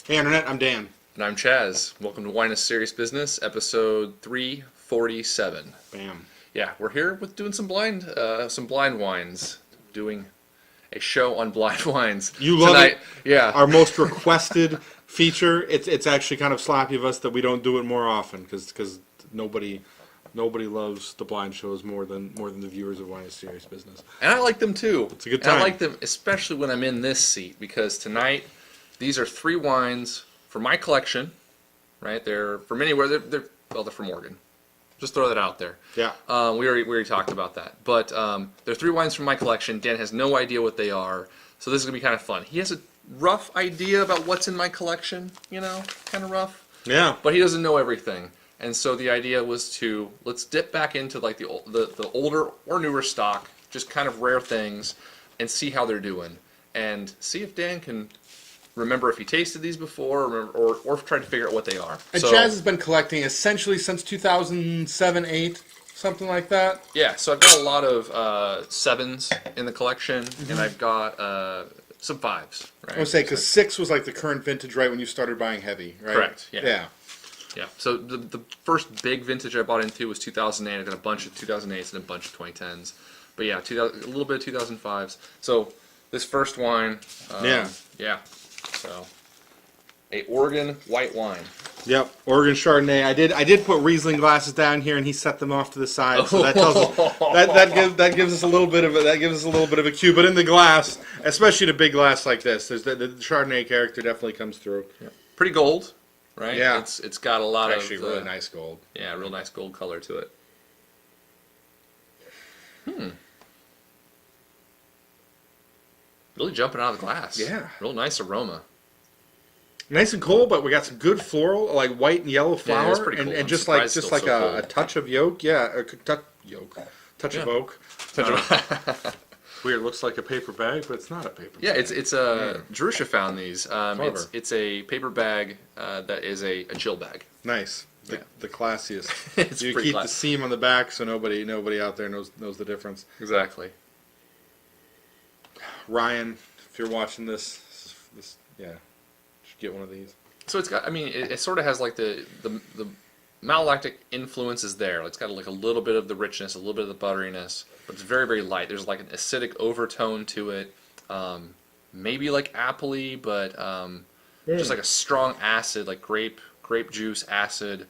Hey Internet, I'm Dan. And I'm Chaz. Welcome to Wine is Serious Business, episode 347. Bam. Yeah, we're here with doing some blind wines, doing a show on blind wines. You love tonight. it. Yeah. Our most requested feature. It's actually kind of sloppy of us that we don't do it more often because nobody loves the blind shows more than the viewers of Wine is Serious Business. And I like them too. It's a good And time. I like them especially when I'm in this seat because tonight these are three wines from my collection. Right? They're from anywhere. They're from Oregon. Just throw that out there. Yeah. We already talked about that. But there are three wines from my collection. Dan has no idea what they are, so this is going to be kind of fun. He has a rough idea about what's in my collection, kind of rough. Yeah. But he doesn't know everything. And so the idea was let's dip back into like the older or newer stock, just kind of rare things, and see how they're doing. And see if Dan can remember if he tasted these before, or try to figure out what they are. And So, Chaz has been collecting essentially since 2007, 8, something like that. yeah, so I've got a lot of sevens in the collection, and I've got some fives. Right? I would say because 6 was like the current vintage, right when you started buying heavy, right? Correct, yeah. Yeah. Yeah, so the first big vintage I bought into was 2008. I got a bunch of 2008s and a bunch of 2010s. But yeah, a little bit of 2005s. So this first wine, yeah. So a Oregon white wine. Yep, Oregon Chardonnay. I did put Riesling glasses down here, and he set them off to the side. So that tells us, that gives us a little bit of a cue. But in the glass, especially in a big glass like this, there's the Chardonnay character definitely comes through. Yeah. Pretty gold, right? Yeah, it's got a lot actually of really nice gold. Yeah, real nice gold color to it. Really jumping out of the glass. Yeah. Real nice aroma. Nice and cold, but we got some good floral, like white and yellow flower, that's pretty cool. and I'm just surprised like it's still so a cold. touch of yolk. Yeah, touch of oak. Weird, looks like a paper bag, but it's not a paper bag. Yeah, it's a Jerusha found these. Clever. It's a paper bag that is a chill bag. Nice. The classiest. It's You pretty keep the classy. seam on the back so nobody out there knows the difference. Exactly. Ryan, if you're watching this yeah, you should get one of these. So it's got. I mean, it sort of has like the malolactic influence is there. It's got like a little bit of the richness, a little bit of the butteriness, but it's very, very light. There's like an acidic overtone to it. Maybe like appley, but just like a strong acid, like grape juice acid.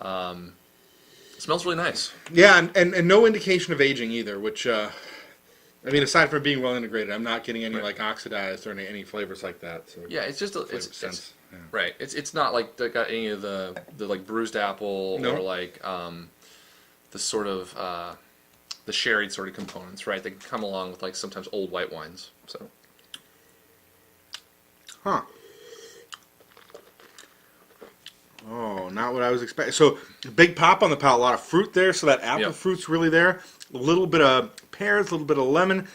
It smells really nice. Yeah, and no indication of aging either, which I mean, aside from being well integrated, I'm not getting any like oxidized or any flavors like that. So Yeah, it's just sense. Yeah. right. It's not like they got any of the like bruised apple No. or like the sort of the sherried sort of components, right? They can come along with like sometimes old white wines. So Huh. Oh, not what I was expecting. So, big pop on the palate, a lot of fruit there, so that apple Yep. fruit's really there. A little bit of pears, a little bit of lemon.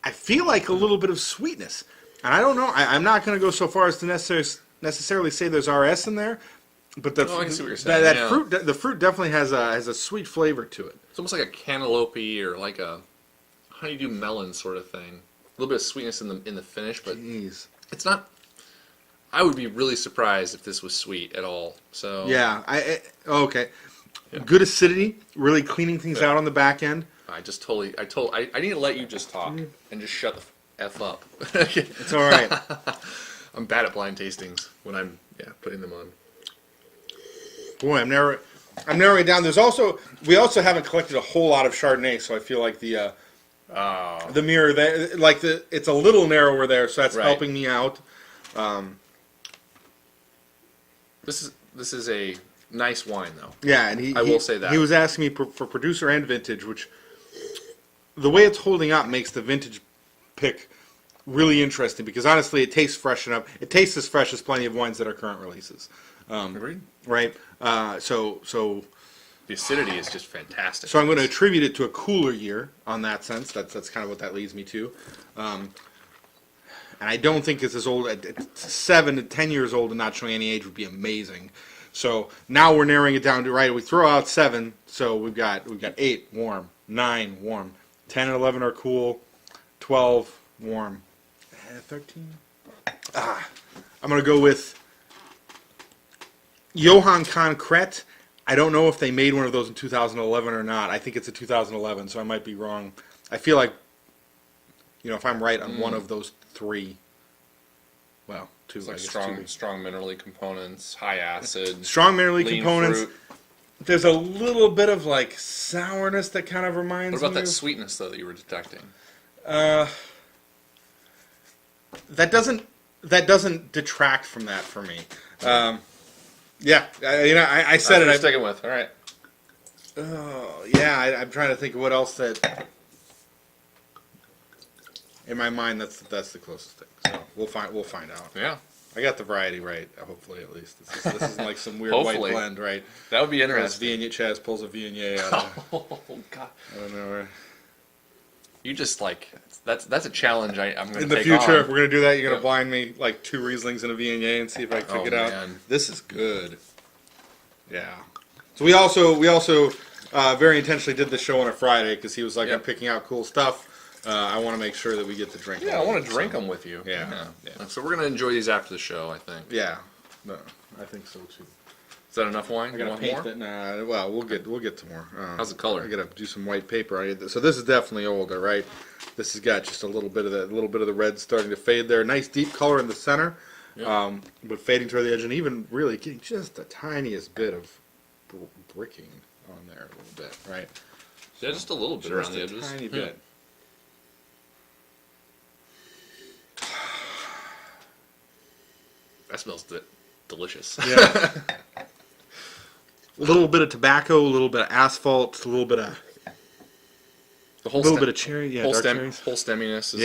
I feel like a little bit of sweetness. And I don't know, I'm not going to go so far as to necessarily say there's RS in there, but the I can see what you're saying, that yeah. fruit, the fruit definitely has a sweet flavor to it. it's almost like a cantaloupe or like a honeydew melon sort of thing. A little bit of sweetness in the finish, but Jeez. it's not. I would be really surprised if this was sweet at all. So Yeah, okay. Yeah. Good acidity, really cleaning things out on the back end. I need to let you just talk and just shut the F up. It's all right. I'm bad at blind tastings when I'm putting them on. Boy, I'm narrowing it down. We also haven't collected a whole lot of Chardonnay, so I feel like the mirror there, like it's a little narrower there, so that's Right. helping me out. This is a nice wine though. Yeah, and I will say that. he was asking me for producer and vintage, which the way it's holding up makes the vintage pick really interesting because honestly, it tastes fresh enough. It tastes as fresh as plenty of wines that are current releases. Agreed. Right. So The acidity is just fantastic. I'm going to attribute it to a cooler year on that sense. That's kind of what that leads me to. And I don't think it's as old. 7 to 10 years old and not showing any age would be amazing. So now we're narrowing it down to right. We throw out 7, so we've got 8 warm, 9 warm, 10 and 11 are cool, 12 warm, 13. I'm gonna go with Johan Concrete. I don't know if they made one of those in 2011 or not. I think it's a 2011, so I might be wrong. I feel like, if I'm right on one of those three, well, two. It's like I guess strong minerally components, high acid, strong minerally lean components. fruit. There's a little bit of like sourness that kind of reminds me. What about that of, sweetness though that you were detecting? That doesn't detract from that for me. Yeah, I said it. I'm sticking with. All right. Oh, yeah. I'm trying to think of what else that. In my mind, that's the closest thing. So we'll find out. Yeah. I got the variety right. Hopefully, at least this isn't like some weird white blend, right? That would be interesting. Chaz pulls a Viognier out. Oh God. I don't know. You just like that's a challenge I'm going to take on. In the future, if we're going to do that, you're going to blind me like 2 Rieslings and a Viognier and see if I can pick it out. Man. This is good. Yeah. So we also very intentionally did the show on a Friday because he was like, I'm picking out cool stuff. I want to make sure that we get to drink. Yeah, I want to drink them with you. Yeah. So we're going to enjoy these after the show, I think. Yeah. No, I think so too. Is that enough wine? I gotta paint that. Nah, well, we'll get to more. How's the color? I gotta do some white paper. So this is definitely older, right? This has got just a little bit of the red starting to fade there. Nice deep color in the center, but fading toward the edge, and even really getting just the tiniest bit of bricking on there a little bit, right? Yeah, just a little bit around the edges. Tiny bit. That smells delicious. Yeah. A little bit of tobacco, a little bit of asphalt, a little bit of bit of cherry, dark cherries. Whole stemminess is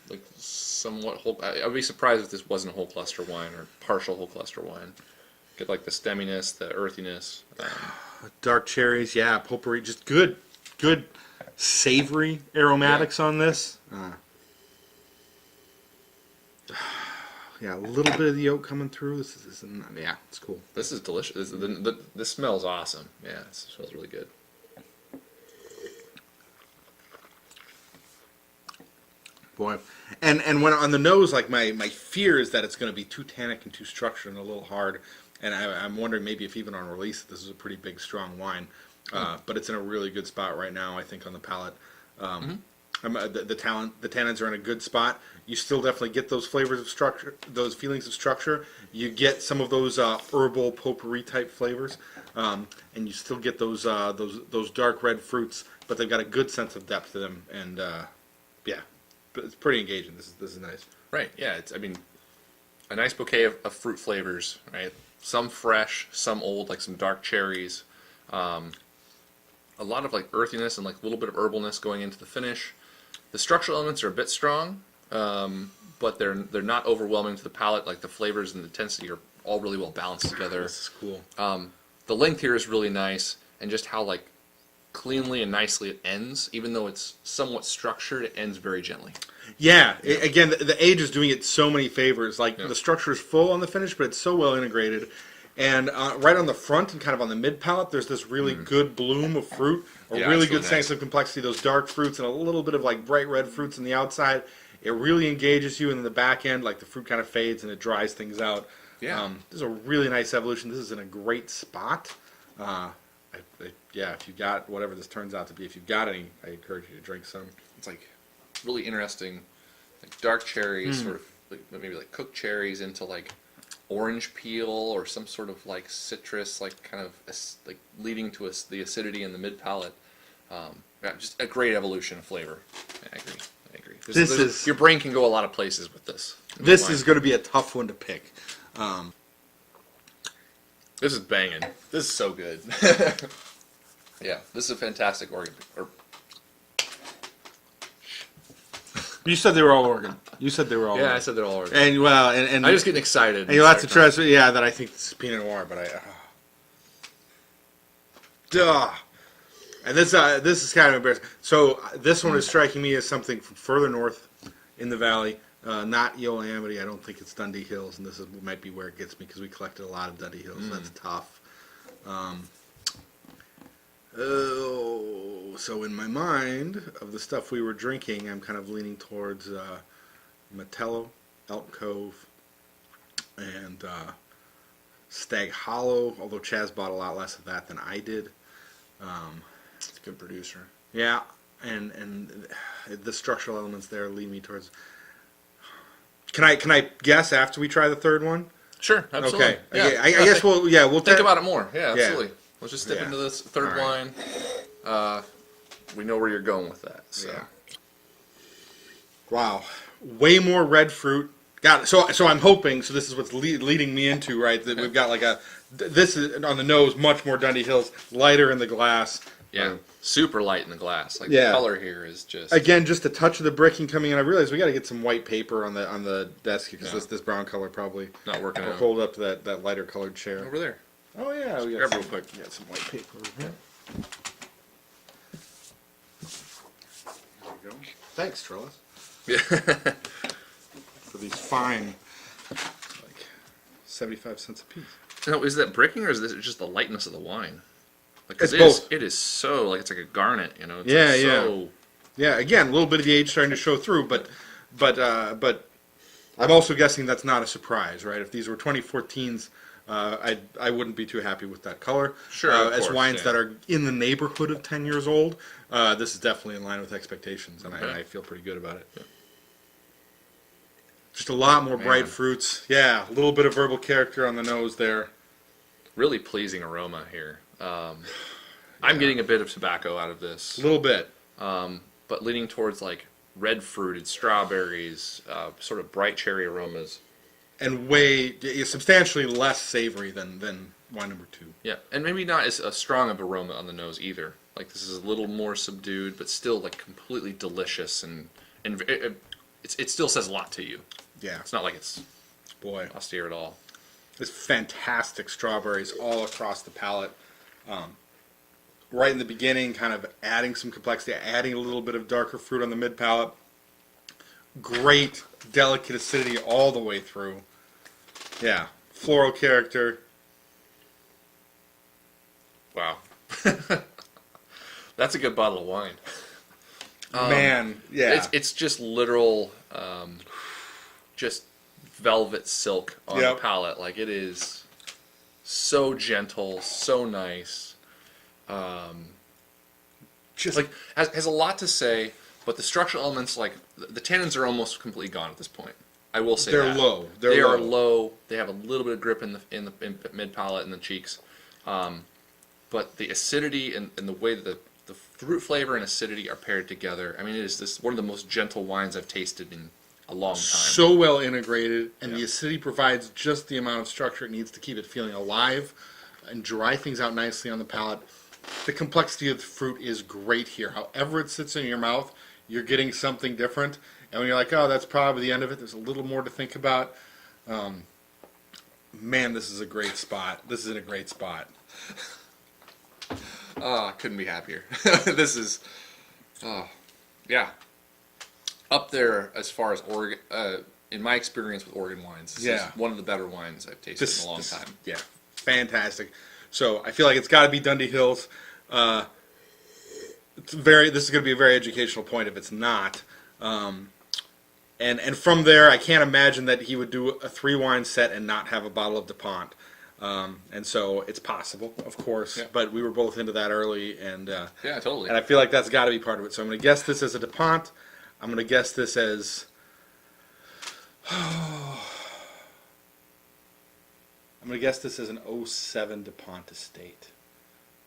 like somewhat whole. I'd be surprised if this wasn't a whole cluster wine or partial whole cluster wine. Get like the stemminess, the earthiness. Dark cherries, potpourri, just good savory aromatics on this. Yeah, a little bit of the oak coming through. This is it's cool. This is delicious. This smells awesome. Yeah, it smells really good. Boy, and when on the nose, like my fear is that it's going to be too tannic and too structured and a little hard. And I'm wondering maybe if even on release this is a pretty big, strong wine. But it's in a really good spot right now, I think, on the palate. The tannins are in a good spot. You still definitely get those flavors of structure, those feelings of structure. You get some of those herbal potpourri type flavors, and you still get those dark red fruits, but they've got a good sense of depth to them. And but it's pretty engaging. This is nice. Right. Yeah. It's a nice bouquet of fruit flavors. Right. Some fresh, some old, like some dark cherries. A lot of like earthiness and like a little bit of herbalness going into the finish. The structural elements are a bit strong, but they're not overwhelming to the palate. Like the flavors and the intensity are all really well balanced together. This is cool. The length here is really nice, and just how like cleanly and nicely it ends. Even though it's somewhat structured, it ends very gently. Yeah. Again, the age is doing it so many favors. Like the structure is full on the finish, but it's so well integrated. And right on the front and kind of on the mid palate, there's this really good bloom of fruit, really good sense of complexity, those dark fruits, and a little bit of like bright red fruits on the outside. It really engages you, and in the back end, like the fruit kind of fades and it dries things out. Yeah. This is a really nice evolution. This is in a great spot. If you got whatever this turns out to be, if you've got any, I encourage you to drink some. It's like really interesting, like dark cherries, sort of like, maybe like cooked cherries into like orange peel or some sort of like citrus, like kind of like leading to the acidity in the mid palate. Just a great evolution of flavor. I agree. Your brain can go a lot of places with this. This is going to be a tough one to pick. This is banging. This is so good. Yeah, this is a fantastic organ. You said they were all Oregon. Yeah, Oregon. I said they're all Oregon. And and I'm just getting excited. And you'll have to trust me. Yeah, that I think this is Pinot Noir, but And this is kind of embarrassing. So this one is striking me as something from further north in the valley, not Yola Amity. I don't think it's Dundee Hills, and this might be where it gets me because we collected a lot of Dundee Hills. So that's tough. So in my mind of the stuff we were drinking, I'm kind of leaning towards Metello, Elk Cove, and Stag Hollow, although Chaz bought a lot less of that than I did. It's a good producer. Yeah, and the structural elements there lead me towards. Can I guess after we try the third one? Sure, absolutely. Okay. Yeah. I guess we'll Think about it more. Yeah, absolutely. Let's just step into this third All right. wine. We know where you're going with that. So. Yeah. Wow, way more red fruit. Got it. So I'm hoping. So this is what's leading me into, right? That we've got like this is on the nose, much more Dundee Hills, lighter in the glass. Yeah, super light in the glass. Like Yeah. the color here is just Again, just a touch of the bricking coming in. I realize we got to get some white paper on the desk because this brown color probably not working will out. hold up to that lighter colored chair. Over there. Oh yeah, we Grab got real quick. We got some white paper over here. There we go. Thanks, Trellis, Yeah. for these fine, like 75 cents a piece. No, is that bricking or is this just the lightness of the wine? Like, 'cause It's both. It is so like it's like a garnet, you know. It's Yeah, like yeah. so, Yeah, again, a little bit of the age starting to show through, but I'm also guessing that's not a surprise, right? If these were 2014s, I wouldn't be too happy with that color. Sure, of as course, wines yeah. that are in the neighborhood of 10 years old, this is definitely in line with expectations, and Okay. I feel pretty good about it. Yeah. Just a lot more bright fruits. Yeah, a little bit of herbal character on the nose there. really pleasing aroma here. I'm getting a bit of tobacco out of this. A little bit. But leaning towards like red fruited strawberries, sort of bright cherry aromas. And substantially less savory than wine number 2. Yeah, and maybe not as a strong of aroma on the nose either. Like this is a little more subdued, but still like completely delicious, and it still says a lot to you. Yeah. It's not like it's Boy. austere at all. There's fantastic strawberries all across the palate. Right in the beginning, kind of adding some complexity, adding a little bit of darker fruit on the mid palate. Great, delicate acidity all the way through. Yeah, floral character. Wow. That's a good bottle of wine. Man, yeah. It's just literal, just velvet silk on Yep. the palate. Like it is so gentle, so nice. Just Like has a lot to say, but the structural elements, like the tannins, are almost completely gone at this point. I will say they're that. low. They are low. They have a little bit of grip in the mid palate and the cheeks, but the acidity and the way that the fruit flavor and acidity are paired together. I mean, it is one of the most gentle wines I've tasted in a long time. So well integrated, and the Yeah. acidity provides just the amount of structure it needs to keep it feeling alive and dry things out nicely on the palate. The complexity of the fruit is great here. However it sits in your mouth, you're getting something different. And when you're like, oh, that's probably the end of it, there's a little more to think about. Man, this is a great spot. This is in a great spot. Oh, couldn't be happier. This is, yeah, up there as far as Oregon. In my experience with Oregon wines, this is one of the better wines I've tasted in a long time. Yeah, fantastic. So I feel like it's got to be Dundee Hills. This is going to be a very educational point if it's not. And from there, I can't imagine that he would do a 3-wine set and not have a bottle of DuPont. And so it's possible, of course, but we were both into that early, and Yeah, totally. and I feel like that's got to be part of it. So I'm going to guess this as a DuPont. I'm going to guess this as I'm going to guess this is an 07 DuPont Estate.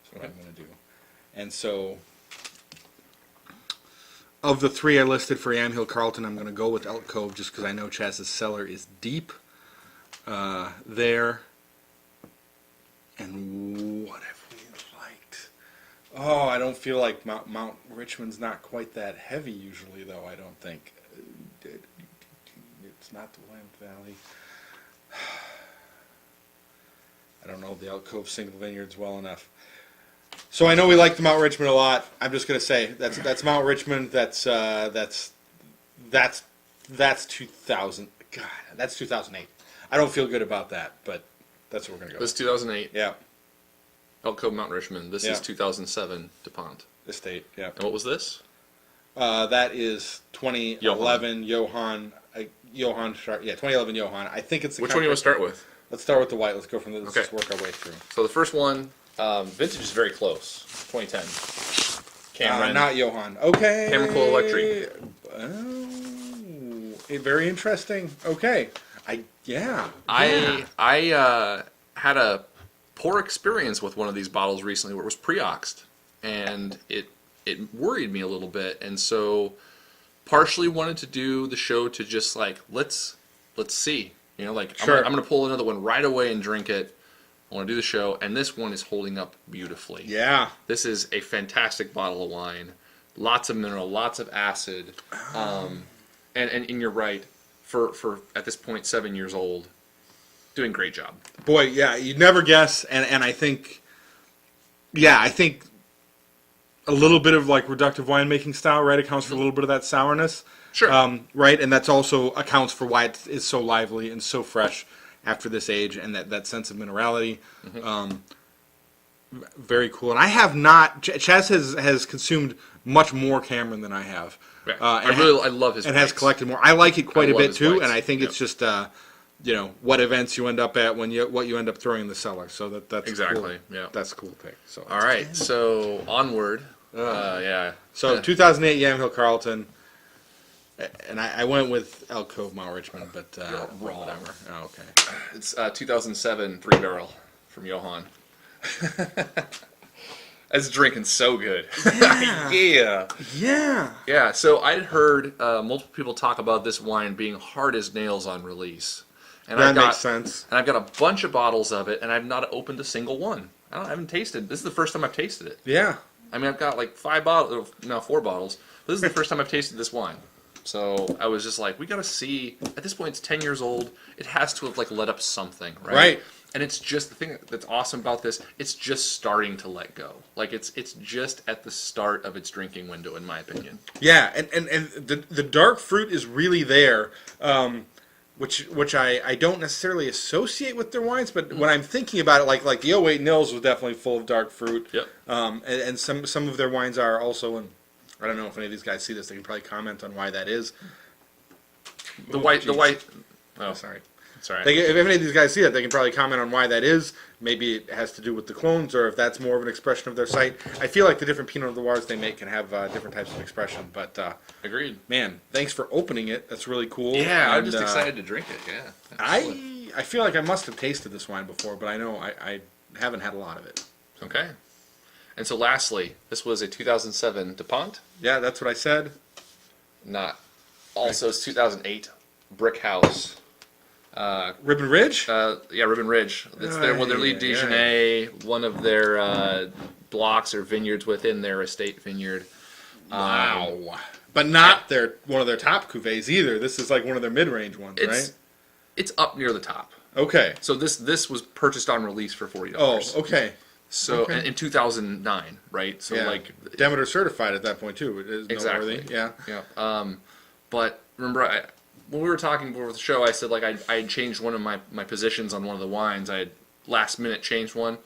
That's what I'm going to do. And so, of the 3 I listed for Yamhill Carlton, I'm going to go with Elk Cove just because I know Chaz's cellar is deep there. And what have we liked? Oh, I don't feel like Mount Richmond's not quite that heavy usually, though, I don't think. It's not the Willamette Valley. I don't know the Elk Cove single vineyards well enough. So I know we like the Mount Richmond a lot. I'm just going to say that's Mount Richmond. That's 2000. God, that's 2008. I don't feel good about that, but that's what we're going to go. This is 2008. Yeah, Elk Cove, Mount Richmond. This Yeah. is 2007 DuPont. Estate. Yeah, And what was this? that is 2011 Johan Johan. 2011 Johan. I think it's the Which one do you want to start with? Let's start with the white. Let's go from there. Let's Okay. just work our way through. So the first one, vintage is very close. 2010. Cameron. Not Johan. Okay. Cameron Clos Electrique. Oh, very interesting. Okay. I had a poor experience with one of these bottles recently where it was pre-oxed, and it worried me a little bit, and so partially wanted to do the show to just like let's see, Sure. I'm gonna pull another one right away and drink it. I want to do the show, and this one is holding up beautifully. Yeah. This is a fantastic bottle of wine, lots of mineral, lots of acid, and you're right. For at this point 7 years old, doing a great job. Boy, yeah, you'd never guess, and I think a little bit of like reductive winemaking style, right, accounts for a little bit of that sourness. Sure. Right, and that's also accounts for why it is so lively and so fresh after this age, and that sense of minerality. Very cool. And I have not. Chaz has consumed much more Cameron than I have. Yeah. I love his. And whites. has collected more. I like it quite a love bit his too, whites. and I think it's just what events you end up at what you end up throwing in the cellar. So that's Exactly, cool. yeah. That's a cool thing. So All right, so onward. Yeah. So 2008 Yamhill Carlton, and I went with Elk Cove Mount Richmond, but wrong. whatever. Oh, okay. It's 2007 3 barrel from Johan. That's drinking so good. Yeah. Yeah, so I'd heard multiple people talk about this wine being hard as nails on release. And That makes sense. And I've got a bunch of bottles of it, and I've not opened a single one. I haven't tasted. This is the first time I've tasted it. Yeah. I mean, I've got like 4 bottles. But this is the first time I've tasted this wine. So I was just like, we got to see. At this point, it's 10 years old. It has to have like let up something, right? Right. And it's just the thing that's awesome about this. It's just starting to let go. Like it's just at the start of its drinking window, in my opinion. Yeah, and the dark fruit is really there, which I don't necessarily associate with their wines, but when I'm thinking about it, like the 08 Nils was definitely full of dark fruit. Yep. And some of their wines are also, and I don't know if any of these guys see this, they can probably comment on why that is. The white. Oh, sorry. Sorry. If any of these guys see that, they can probably comment on why that is. Maybe it has to do with the clones, or if that's more of an expression of their site. I feel like the different Pinot Noirs they make can have different types of expression. But Agreed. man, thanks for opening it. That's really cool. Yeah, I'm And, just excited to drink it. Yeah. Excellent. I feel like I must have tasted this wine before, but I know I haven't had a lot of it. Okay. And so, lastly, this was a 2007 DuPont. Yeah, that's what I said. Not. Also, it's 2008 Brick House. Ribbon Ridge? Ribbon Ridge. It's their lead Dijonnais, one of their blocks or vineyards within their estate vineyard. Wow. But not one of their top cuvées either. This is like one of their mid-range ones, right? It's up near the top. Okay. So this was purchased on release for $40. Oh, okay. So in 2009, right? So like Demeter certified at that point too. It is exactly. noteworthy. Yeah. Yeah. But remember, when we were talking before the show, I said like I had changed one of my positions on one of the wines. I had last minute changed one.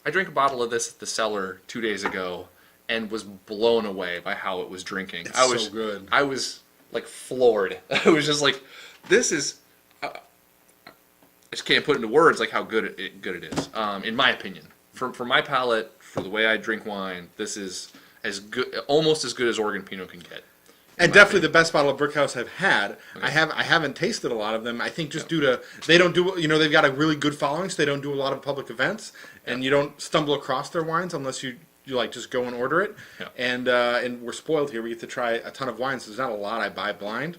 I drank a bottle of this at the cellar 2 days ago and was blown away by how it was drinking. It's so good. I was like floored. I was just like, this is. I just can't put into words like how good it is. In my opinion, for my palate, for the way I drink wine, this is as good, almost as good as Oregon Pinot can get. And definitely the best bottle of Brickhouse I've had. Okay. I haven't tasted a lot of them. I think just due to they don't do they've got a really good following, so they don't do a lot of public events, and you don't stumble across their wines unless you like just go and order it. Yeah. And we're spoiled here. We get to try a ton of wines. There's not a lot I buy blind.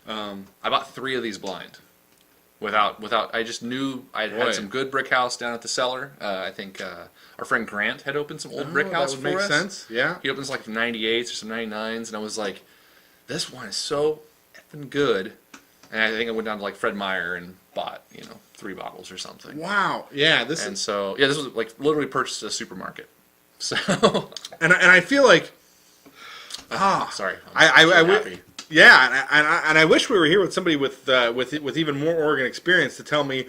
I bought 3 of these blind. Without, I just knew I had some good brick house down at the cellar. I think our friend Grant had opened some old brick house that would for make us. sense. Yeah, he opens like 98s or some 99s, and I was like, this wine is so effing good. And I think I went down to like Fred Meyer and bought 3 bottles or something. Wow. Yeah. This was like literally purchased at a supermarket. So and I feel like sorry, yeah, and I wish we were here with somebody with even more Oregon experience to tell me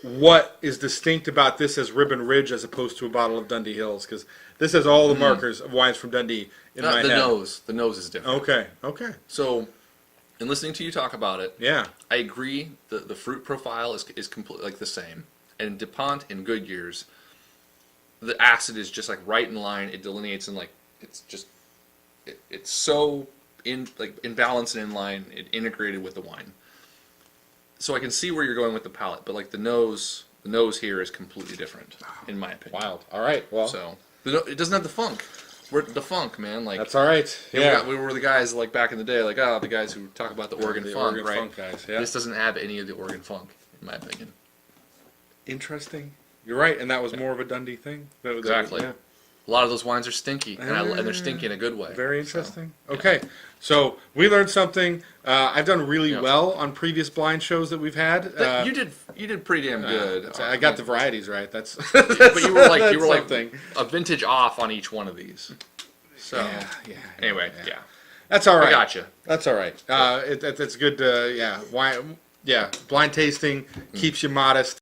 what is distinct about this as Ribbon Ridge as opposed to a bottle of Dundee Hills, because this has all the markers of wines from Dundee in my head. The nose is different. Okay. So And listening to you talk about it, Yeah. I agree. The fruit profile is completely like the same. And DuPont in good years, the acid is just like right in line. It delineates and like it's so in balance and in line. It integrated with the wine. So I can see where you're going with the palate, but like the nose here is completely different in my opinion. Wild. All right. Well, So it doesn't have the funk. We're the funk, man. Like that's all right. yeah, we were the guys like back in the day, like the guys who talk about the Oregon funk, Oregon right? funk guys. Yeah. This doesn't have any of the Oregon funk, in my opinion. Interesting. You're right, and that was more of a Dundee thing. Exactly. Yeah. A lot of those wines are stinky, and they're stinky in a good way. Very interesting. So, okay, so we learned something. I've done really well on previous blind shows that we've had. You did pretty damn good. I got the varieties right. That's but you were like something. A vintage off on each one of these. So anyway, yeah. That's all right. I gotcha. That's all right. That's good. Wine. Yeah, blind tasting keeps you modest.